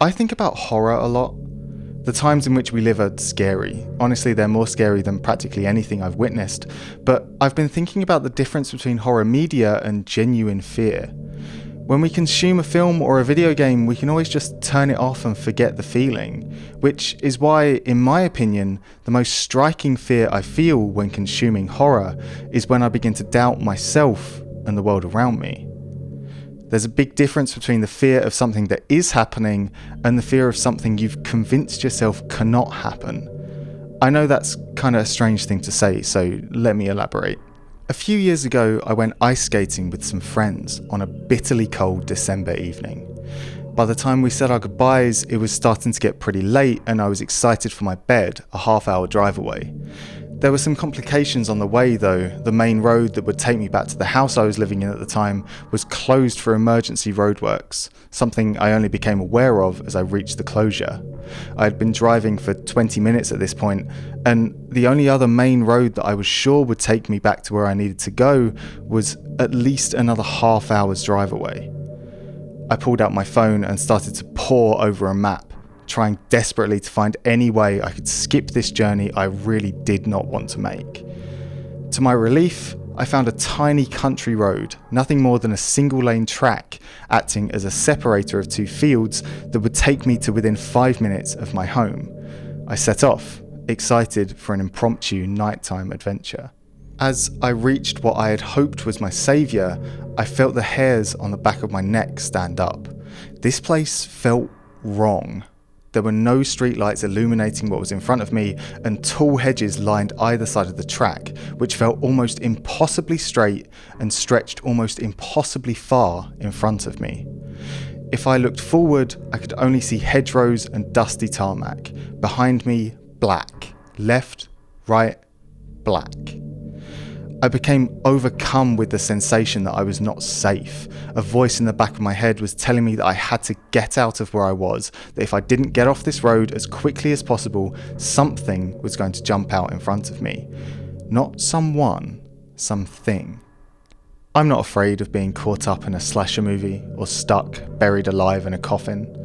I think about horror a lot. The times in which we live are scary. Honestly, they're more scary than practically anything I've witnessed. But I've been thinking about the difference between horror media and genuine fear. When we consume a film or a video game, we can always just turn it off and forget the feeling, which is why, in my opinion, the most striking fear I feel when consuming horror is when I begin to doubt myself and the world around me. There's a big difference between the fear of something that is happening and the fear of something you've convinced yourself cannot happen. I know that's kind of a strange thing to say, so let me elaborate. A few years ago, I went ice skating with some friends on a bitterly cold December evening. By the time we said our goodbyes, it was starting to get pretty late and I was excited for my bed, a half-hour drive away. There were some complications on the way though. The main road that would take me back to the house I was living in at the time was closed for emergency roadworks, something I only became aware of as I reached the closure. I had been driving for 20 minutes at this point, and the only other main road that I was sure would take me back to where I needed to go was at least another half hour's drive away. I pulled out my phone and started to pore over a map, trying desperately to find any way I could skip this journey I really did not want to make. To my relief, I found a tiny country road, nothing more than a single-lane track, acting as a separator of two fields that would take me to within 5 minutes of my home. I set off, excited for an impromptu nighttime adventure. As I reached what I had hoped was my saviour, I felt the hairs on the back of my neck stand up. This place felt wrong. There were no streetlights illuminating what was in front of me, and tall hedges lined either side of the track, which felt almost impossibly straight and stretched almost impossibly far in front of me. If I looked forward, I could only see hedgerows and dusty tarmac. Behind me, black. Left, right, black. I became overcome with the sensation that I was not safe. A voice in the back of my head was telling me that I had to get out of where I was, that if I didn't get off this road as quickly as possible, something was going to jump out in front of me. Not someone, something. I'm not afraid of being caught up in a slasher movie or stuck, buried alive in a coffin.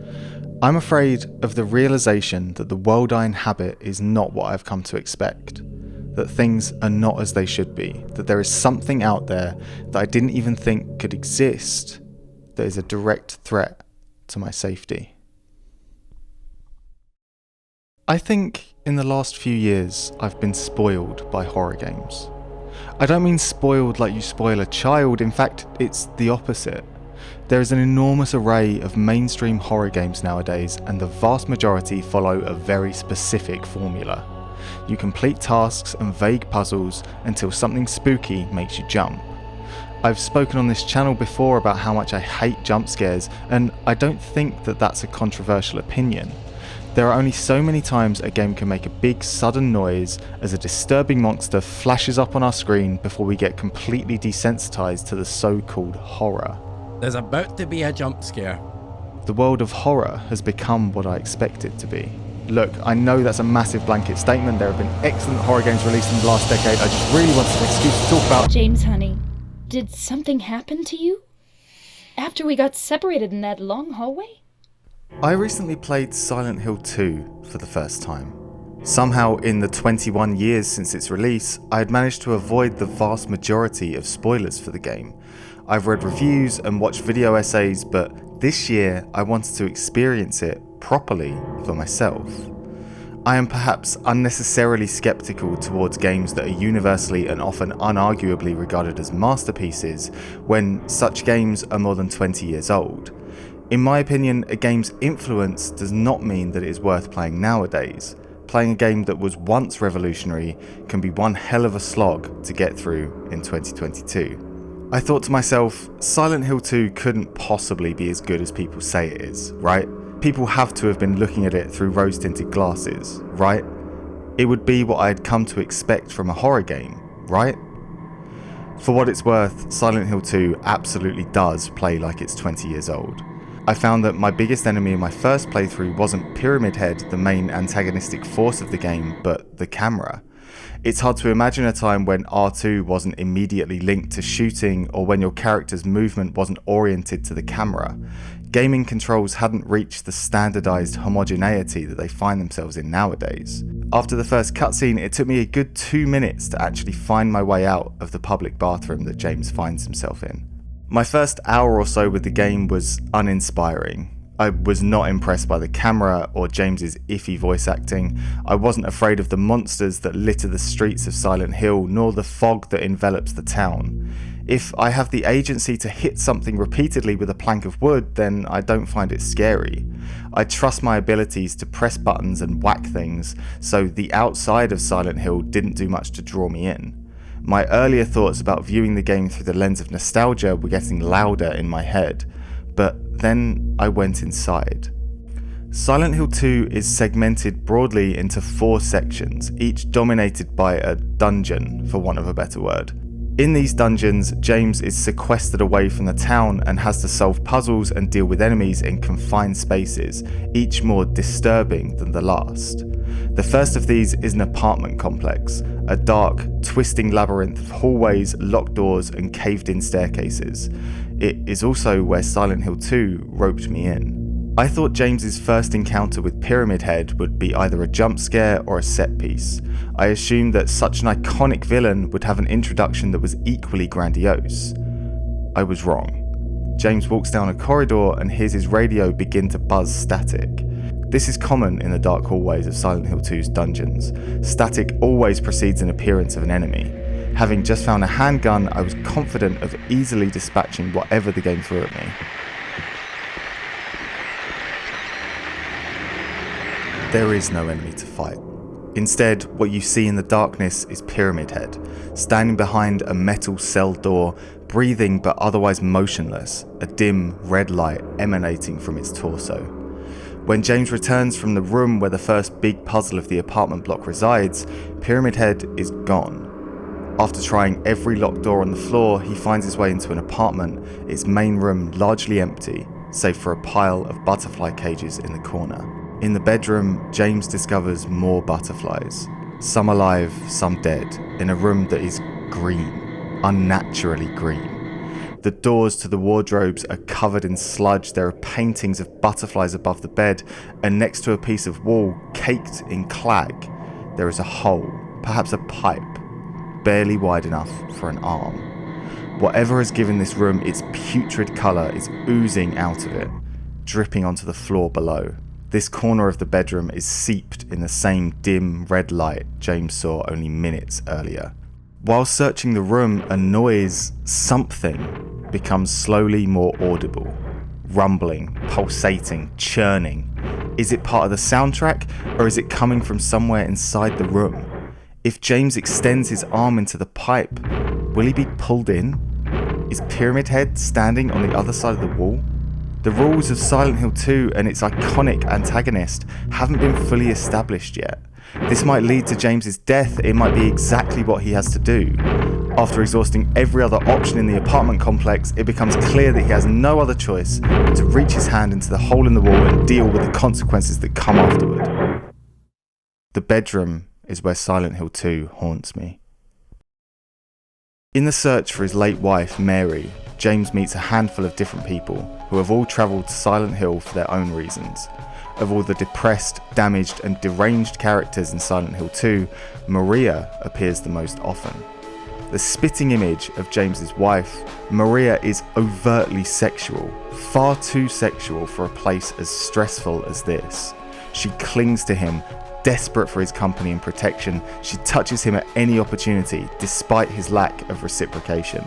I'm afraid of the realization that the world I inhabit is not what I've come to expect. That things are not as they should be, that there is something out there that I didn't even think could exist that is a direct threat to my safety. I think in the last few years I've been spoiled by horror games. I don't mean spoiled like you spoil a child, in fact it's the opposite. There is an enormous array of mainstream horror games nowadays, and the vast majority follow a very specific formula. You complete tasks and vague puzzles until something spooky makes you jump. I've spoken on this channel before about how much I hate jump scares, and I don't think that that's a controversial opinion. There are only so many times a game can make a big sudden noise as a disturbing monster flashes up on our screen before we get completely desensitized to the so-called horror. There's about to be a jump scare. The world of horror has become what I expect it to be. Look, I know that's a massive blanket statement. There have been excellent horror games released in the last decade. I just really wanted an excuse to talk about... James, honey, did something happen to you? After we got separated in that long hallway? I recently played Silent Hill 2 for the first time. Somehow, in the 21 years since its release, I had managed to avoid the vast majority of spoilers for the game. I've read reviews and watched video essays, but this year I wanted to experience it properly for myself. I am perhaps unnecessarily skeptical towards games that are universally and often unarguably regarded as masterpieces when such games are more than 20 years old. In my opinion, a game's influence does not mean that it is worth playing nowadays. Playing a game that was once revolutionary can be one hell of a slog to get through in 2022. I thought to myself, Silent Hill 2 couldn't possibly be as good as people say it is, right? People have to have been looking at it through rose-tinted glasses, right? It would be what I had come to expect from a horror game, right? For what it's worth, Silent Hill 2 absolutely does play like it's 20 years old. I found that my biggest enemy in my first playthrough wasn't Pyramid Head, the main antagonistic force of the game, but the camera. It's hard to imagine a time when R2 wasn't immediately linked to shooting, or when your character's movement wasn't oriented to the camera. gaming controls hadn't reached the standardized homogeneity that they find themselves in nowadays. After the first cutscene, it took me a good 2 minutes to actually find my way out of the public bathroom that James finds himself in. My first hour or so with the game was uninspiring. I was not impressed by the camera or James's iffy voice acting. I wasn't afraid of the monsters that litter the streets of Silent Hill, nor the fog that envelops the town. If I have the agency to hit something repeatedly with a plank of wood, then I don't find it scary. I trust my abilities to press buttons and whack things, so the outside of Silent Hill didn't do much to draw me in. My earlier thoughts about viewing the game through the lens of nostalgia were getting louder in my head. But then I went inside. Silent Hill 2 is segmented broadly into 4 sections, each dominated by a dungeon, for want of a better word. In these dungeons, James is sequestered away from the town and has to solve puzzles and deal with enemies in confined spaces, each more disturbing than the last. The first of these is an apartment complex, a dark, twisting labyrinth of hallways, locked doors, and caved-in staircases. It is also where Silent Hill 2 roped me in. I thought James's first encounter with Pyramid Head would be either a jump scare or a set piece. I assumed that such an iconic villain would have an introduction that was equally grandiose. I was wrong. James walks down a corridor and hears his radio begin to buzz static. This is common in the dark hallways of Silent Hill 2's dungeons. Static always precedes an appearance of an enemy. Having just found a handgun, I was confident of easily dispatching whatever the game threw at me. There is no enemy to fight. Instead, what you see in the darkness is Pyramid Head, standing behind a metal cell door, breathing but otherwise motionless, a dim red light emanating from its torso. When James returns from the room where the first big puzzle of the apartment block resides, Pyramid Head is gone. After trying every locked door on the floor, he finds his way into an apartment, its main room largely empty, save for a pile of butterfly cages in the corner. In the bedroom, James discovers more butterflies, some alive, some dead, in a room that is green, unnaturally green. The doors to the wardrobes are covered in sludge, there are paintings of butterflies above the bed, and next to a piece of wall, caked in clag, there is a hole, perhaps a pipe, barely wide enough for an arm. Whatever has given this room its putrid colour is oozing out of it, dripping onto the floor below. This corner of the bedroom is seeped in the same dim red light James saw only minutes earlier. While searching the room, a noise, something, becomes slowly more audible. Rumbling, pulsating, churning. Is it part of the soundtrack, or is it coming from somewhere inside the room? If James extends his arm into the pipe, will he be pulled in? Is Pyramid Head standing on the other side of the wall? The rules of Silent Hill 2 and its iconic antagonist haven't been fully established yet. This might lead to James's death, it might be exactly what he has to do. After exhausting every other option in the apartment complex, it becomes clear that he has no other choice but to reach his hand into the hole in the wall and deal with the consequences that come afterward. The bedroom is where Silent Hill 2 haunts me. In the search for his late wife, Mary, James meets a handful of different people who have all travelled to Silent Hill for their own reasons. Of all the depressed, damaged and deranged characters in Silent Hill 2, Maria appears the most often. The spitting image of James's wife, Maria is overtly sexual, far too sexual for a place as stressful as this. She clings to him, desperate for his company and protection. She touches him at any opportunity, despite his lack of reciprocation.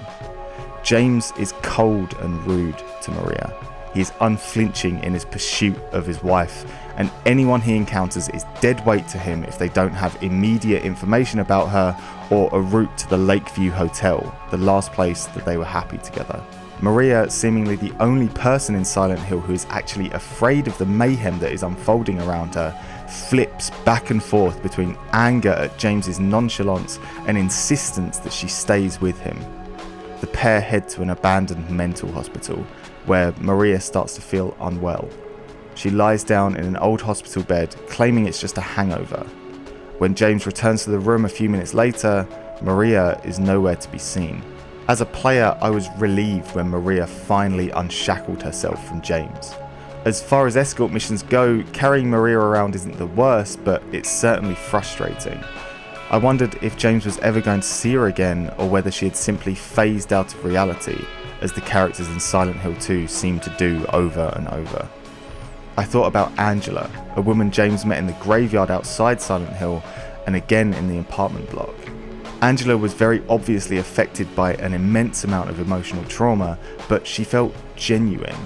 James is cold and rude to Maria. He is unflinching in his pursuit of his wife, and anyone he encounters is dead weight to him if they don't have immediate information about her or a route to the Lakeview Hotel, the last place that they were happy together. Maria, seemingly the only person in Silent Hill who is actually afraid of the mayhem that is unfolding around her, flips back and forth between anger at James's nonchalance and insistence that she stays with him. The pair head to an abandoned mental hospital, where Maria starts to feel unwell. She lies down in an old hospital bed, claiming it's just a hangover. When James returns to the room a few minutes later, Maria is nowhere to be seen. As a player, I was relieved when Maria finally unshackled herself from James. As far as escort missions go, carrying Maria around isn't the worst, but it's certainly frustrating. I wondered if James was ever going to see her again, or whether she had simply phased out of reality, as the characters in Silent Hill 2 seem to do over and over. I thought about Angela, a woman James met in the graveyard outside Silent Hill, and again in the apartment block. Angela was very obviously affected by an immense amount of emotional trauma, but she felt genuine.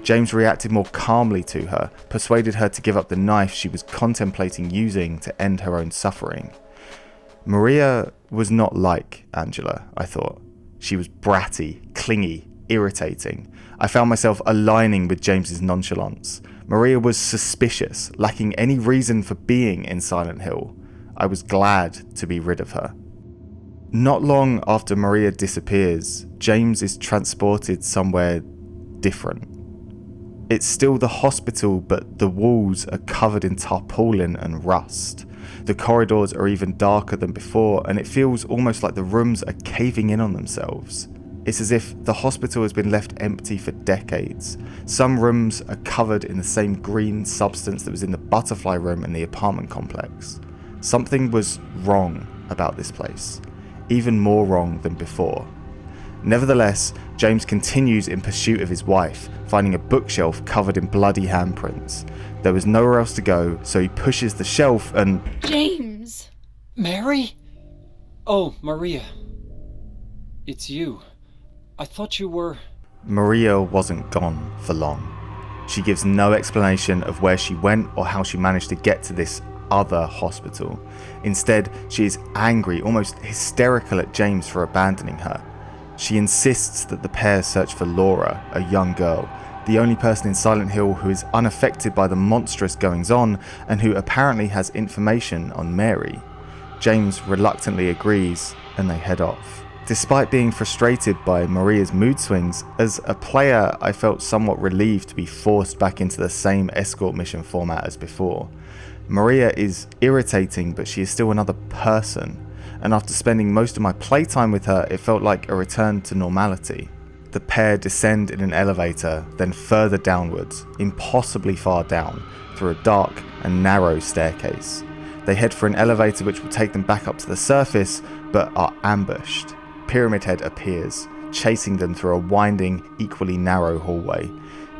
James reacted more calmly to her, persuaded her to give up the knife she was contemplating using to end her own suffering. Maria was not like Angela, I thought. She was bratty, clingy, irritating. I found myself aligning with James's nonchalance. Maria was suspicious, lacking any reason for being in Silent Hill. I was glad to be rid of her. Not long after Maria disappears, James is transported somewhere different. It's still the hospital, but the walls are covered in tarpaulin and rust. The corridors are even darker than before, and it feels almost like the rooms are caving in on themselves. It's as if the hospital has been left empty for decades. Some rooms are covered in the same green substance that was in the butterfly room in the apartment complex. Something was wrong about this place. Even more wrong than before. Nevertheless, James continues in pursuit of his wife, finding a bookshelf covered in bloody handprints. There was nowhere else to go, so he pushes the shelf and... James! Mary? Oh, Maria. It's you. I thought you were... Maria wasn't gone for long. She gives no explanation of where she went or how she managed to get to this other hospital. Instead, she is angry, almost hysterical at James for abandoning her. She insists that the pair search for Laura, a young girl, the only person in Silent Hill who is unaffected by the monstrous goings-on and who apparently has information on Mary. James reluctantly agrees, and they head off. Despite being frustrated by Maria's mood swings, as a player I felt somewhat relieved to be forced back into the same escort mission format as before. Maria is irritating, but she is still another person, and after spending most of my playtime with her, it felt like a return to normality. The pair descend in an elevator, then further downwards, impossibly far down, through a dark and narrow staircase. They head for an elevator which will take them back up to the surface, but are ambushed. Pyramid Head appears, chasing them through a winding, equally narrow hallway.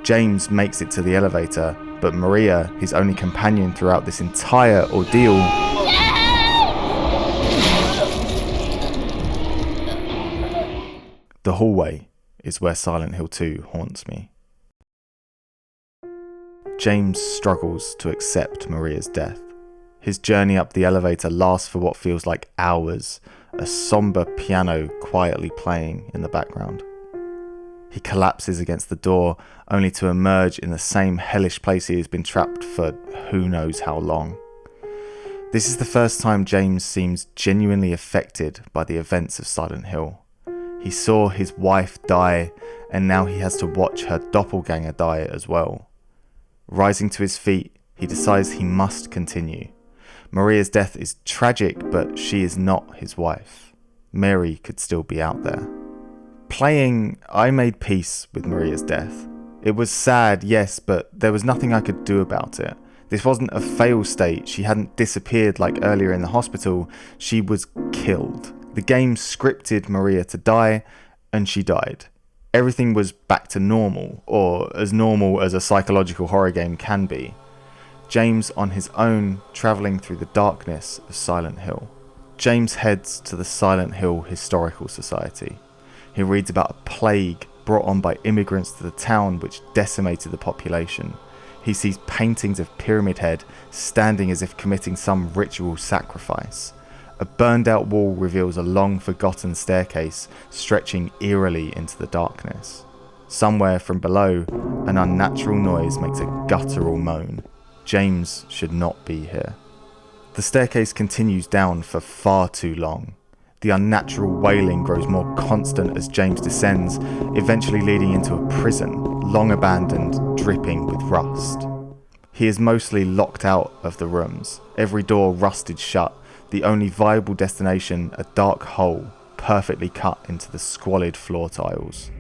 James makes it to the elevator, but Maria, his only companion throughout this entire ordeal, the hallway is where Silent Hill 2 haunts me. James struggles to accept Maria's death. His journey up the elevator lasts for what feels like hours, a somber piano quietly playing in the background. He collapses against the door, only to emerge in the same hellish place he has been trapped for who knows how long. This is the first time James seems genuinely affected by the events of Silent Hill. He saw his wife die, and now he has to watch her doppelganger die as well. Rising to his feet, he decides he must continue. Maria's death is tragic, but she is not his wife. Mary could still be out there. Playing, I made peace with Maria's death. It was sad, yes, but there was nothing I could do about it. This wasn't a fail state. She hadn't disappeared like earlier in the hospital. She was killed. The game scripted Maria to die, and she died. Everything was back to normal, or as normal as a psychological horror game can be. James on his own, travelling through the darkness of Silent Hill. James heads to the Silent Hill Historical Society. He reads about a plague brought on by immigrants to the town which decimated the population. He sees paintings of Pyramid Head standing as if committing some ritual sacrifice. A burned out wall reveals a long forgotten staircase stretching eerily into the darkness. Somewhere from below, an unnatural noise makes a guttural moan. James should not be here. The staircase continues down for far too long. The unnatural wailing grows more constant as James descends, eventually leading into a prison, long abandoned, dripping with rust. He is mostly locked out of the rooms, every door rusted shut, the only viable destination a dark hole, perfectly cut into the squalid floor tiles.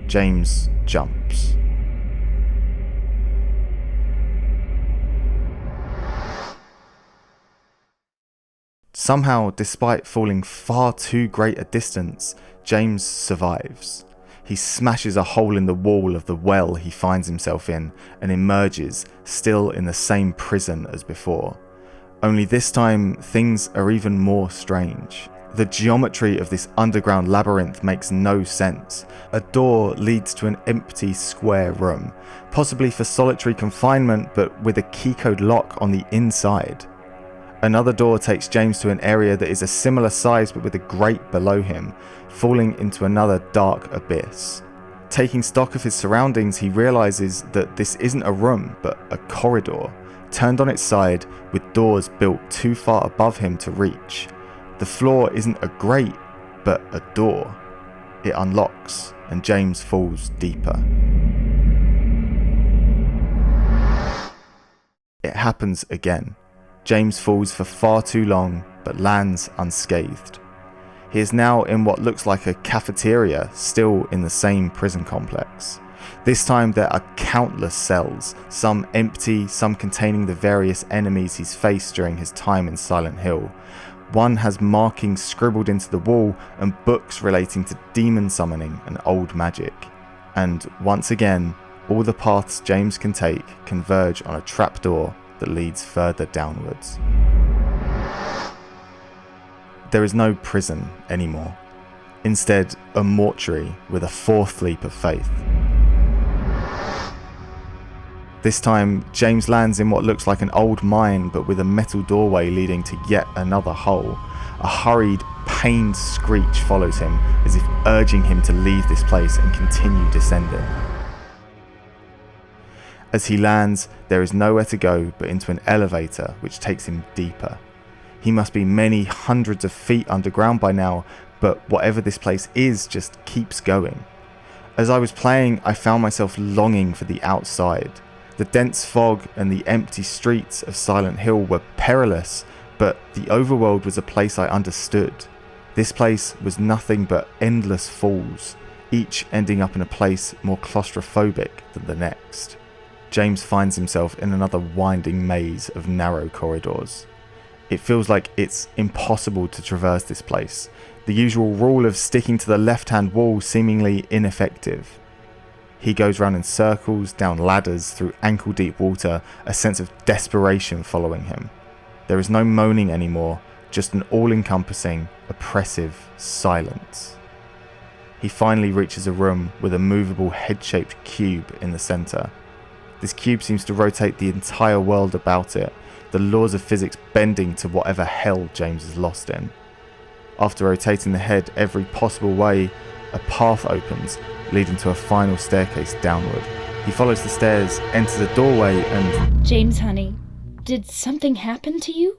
James jumps. Somehow, despite falling far too great a distance, James survives. He smashes a hole in the wall of the well he finds himself in and emerges, still in the same prison as before. Only this time, things are even more strange. The geometry of this underground labyrinth makes no sense. A door leads to an empty square room, possibly for solitary confinement, but with a keycode lock on the inside. Another door takes James to an area that is a similar size but with a grate below him, falling into another dark abyss. Taking stock of his surroundings, he realizes that this isn't a room but a corridor, turned on its side with doors built too far above him to reach. The floor isn't a grate but a door. It unlocks and James falls deeper. It happens again. James falls for far too long, but lands unscathed. He is now in what looks like a cafeteria, still in the same prison complex. This time there are countless cells, some empty, some containing the various enemies he's faced during his time in Silent Hill. One has markings scribbled into the wall and books relating to demon summoning and old magic. And once again, all the paths James can take converge on a trapdoor that leads further downwards. There is no prison anymore. Instead, a mortuary with a fourth leap of faith. This time, James lands in what looks like an old mine, but with a metal doorway leading to yet another hole. A hurried, pained screech follows him, as if urging him to leave this place and continue descending. As he lands, there is nowhere to go but into an elevator which takes him deeper. He must be many hundreds of feet underground by now, but whatever this place is just keeps going. As I was playing, I found myself longing for the outside. The dense fog and the empty streets of Silent Hill were perilous, but the overworld was a place I understood. This place was nothing but endless falls, each ending up in a place more claustrophobic than the next. James finds himself in another winding maze of narrow corridors. It feels like it's impossible to traverse this place, the usual rule of sticking to the left-hand wall seemingly ineffective. He goes round in circles, down ladders, through ankle-deep water, a sense of desperation following him. There is no moaning anymore, just an all-encompassing, oppressive silence. He finally reaches a room with a movable head-shaped cube in the centre. This cube seems to rotate the entire world about it, the laws of physics bending to whatever hell James is lost in. After rotating the head every possible way, a path opens, leading to a final staircase downward. He follows the stairs, enters a doorway and... James, honey, did something happen to you?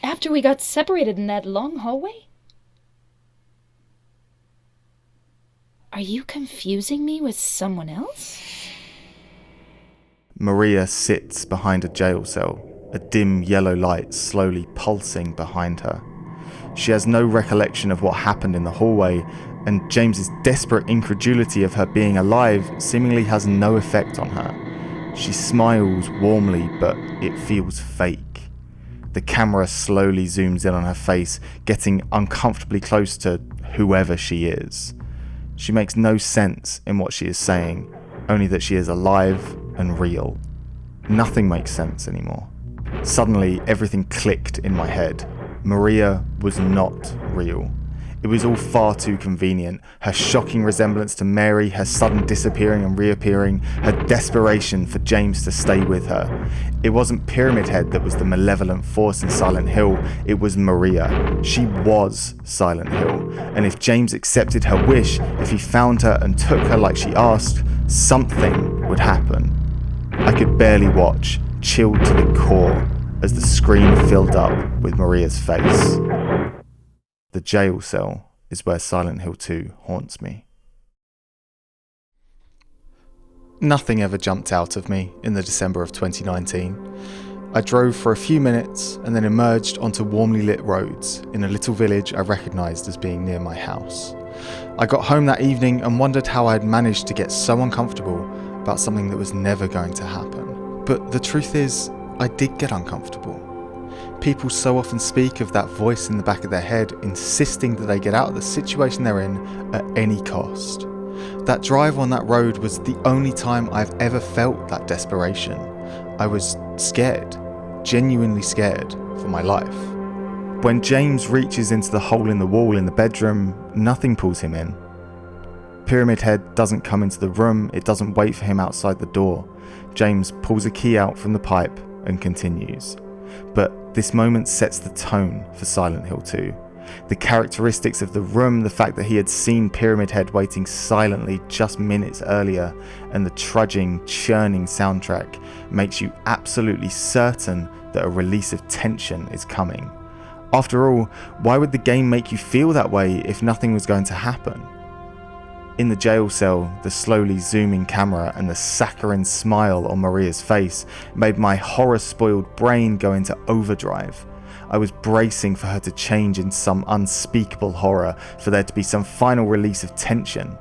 After we got separated in that long hallway? Are you confusing me with someone else? Maria sits behind a jail cell, a dim yellow light slowly pulsing behind her. She has no recollection of what happened in the hallway, and James's desperate incredulity of her being alive seemingly has no effect on her. She smiles warmly, but it feels fake. The camera slowly zooms in on her face, getting uncomfortably close to whoever she is. She makes no sense in what she is saying, only that she is alive and real. Nothing makes sense anymore. Suddenly, everything clicked in my head. Maria was not real. It was all far too convenient. Her shocking resemblance to Mary, her sudden disappearing and reappearing, her desperation for James to stay with her. It wasn't Pyramid Head that was the malevolent force in Silent Hill, it was Maria. She was Silent Hill. And if James accepted her wish, if he found her and took her like she asked, something would happen. I could barely watch, chilled to the core, as the screen filled up with Maria's face. The jail cell is where Silent Hill 2 haunts me. Nothing ever jumped out of me in the December of 2019. I drove for a few minutes and then emerged onto warmly lit roads in a little village I recognised as being near my house. I got home that evening and wondered how I had managed to get so uncomfortable about something that was never going to happen. But the truth is, I did get uncomfortable. People so often speak of that voice in the back of their head insisting that they get out of the situation they're in at any cost. That drive on that road was the only time I've ever felt that desperation. I was scared, genuinely scared for my life. When James reaches into the hole in the wall in the bedroom, nothing pulls him in. Pyramid Head doesn't come into the room, it doesn't wait for him outside the door. James pulls a key out from the pipe and continues. But this moment sets the tone for Silent Hill 2. The characteristics of the room, the fact that he had seen Pyramid Head waiting silently just minutes earlier, and the trudging, churning soundtrack makes you absolutely certain that a release of tension is coming. After all, why would the game make you feel that way if nothing was going to happen? In the jail cell, the slowly zooming camera and the saccharine smile on Maria's face made my horror-spoiled brain go into overdrive. I was bracing for her to change in some unspeakable horror, for there to be some final release of tension.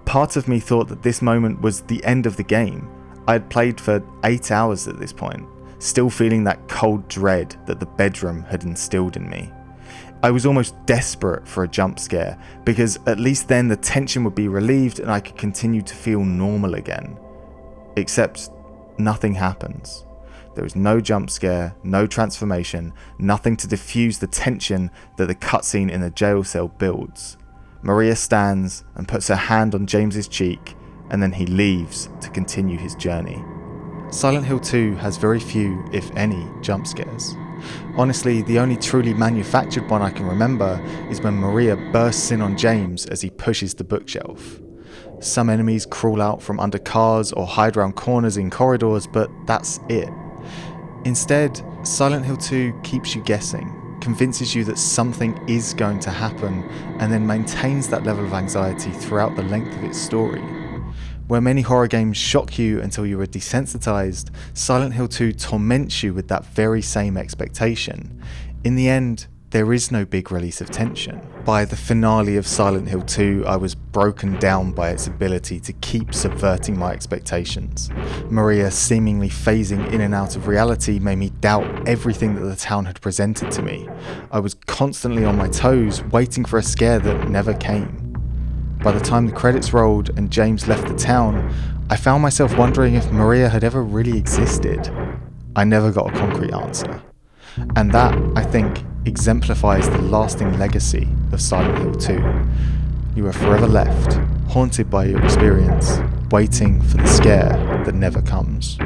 Part of me thought that this moment was the end of the game. I had played for 8 hours at this point, still feeling that cold dread that the bedroom had instilled in me. I was almost desperate for a jump scare, because at least then the tension would be relieved and I could continue to feel normal again. Except nothing happens. There is no jump scare, no transformation, nothing to diffuse the tension that the cutscene in the jail cell builds. Maria stands and puts her hand on James's cheek, and then he leaves to continue his journey. Silent Hill 2 has very few, if any, jump scares. Honestly, the only truly manufactured one I can remember is when Maria bursts in on James as he pushes the bookshelf. Some enemies crawl out from under cars or hide around corners in corridors, but that's it. Instead, Silent Hill 2 keeps you guessing, convinces you that something is going to happen, and then maintains that level of anxiety throughout the length of its story. Where many horror games shock you until you are desensitized, Silent Hill 2 torments you with that very same expectation. In the end, there is no big release of tension. By the finale of Silent Hill 2, I was broken down by its ability to keep subverting my expectations. Maria seemingly phasing in and out of reality made me doubt everything that the town had presented to me. I was constantly on my toes, waiting for a scare that never came. By the time the credits rolled and James left the town, I found myself wondering if Maria had ever really existed. I never got a concrete answer. And that, I think, exemplifies the lasting legacy of Silent Hill 2. You are forever left, haunted by your experience, waiting for the scare that never comes.